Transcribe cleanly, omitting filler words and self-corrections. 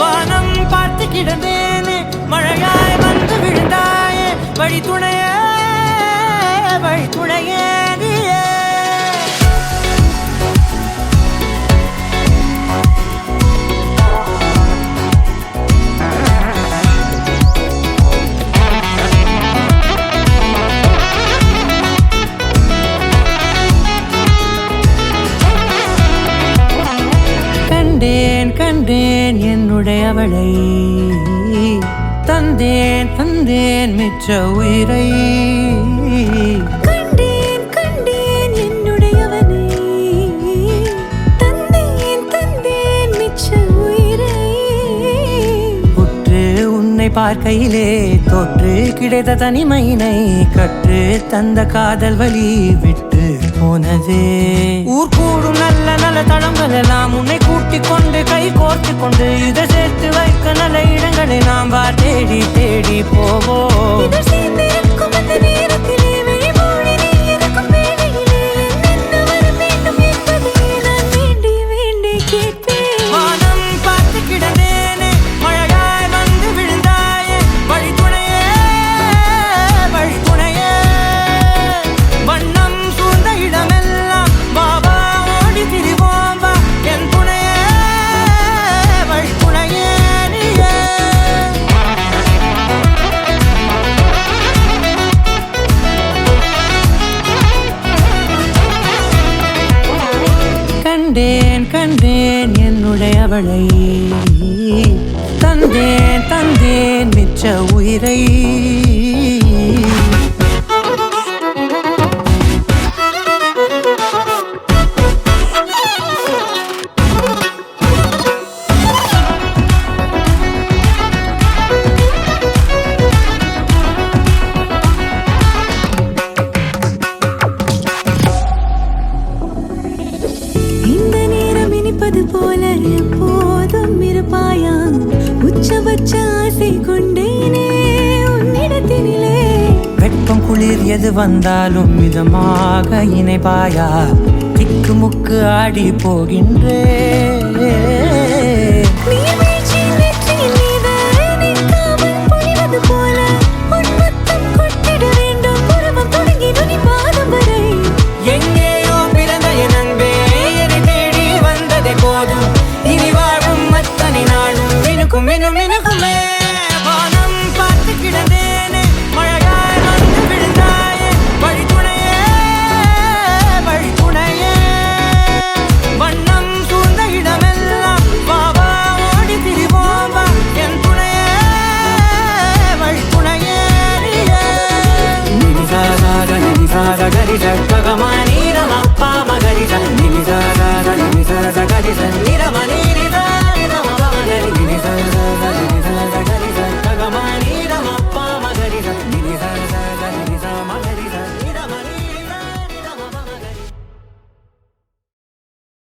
வானம் பார்த்து கிடந்தேனே மழையாய் வந்து விழுந்தாயே வழி துணையே நீயே கண்டேன் என்னுடையவளை தந்தேன் மிச்ச உயிரை கண்டேன் என்னுடையவனை தந்தேன் மிச்ச உயிரை உற்று உன்னை பார்க்கையிலே தொற்று கிடைத்த தனிமையினை கற்று தந்த காதல் வழி விட்டு போனதே ஊர் கூடும் நல்ல நல்ல தளங்கள் எல்லாம் உன்னை கூட்டிக் கொண்டு கை கோர்த்து கொண்டு இதை சேர்த்து வைக்க நல்ல இடங்களை நாம் தேடி போவோம் கண்டேன் என்னுடையவளை தந்தேன் மிச்ச உயிரை போல எப்போதும் இருப்பாயா உச்சபட்ச ஆசை கொண்டேனே உன்னிடத்தினிலே வெப்பம் குளிர் எது வந்தாலும் மிதமாக இணைப்பாயா திக்கு முக்கு ஆடி போகின்றே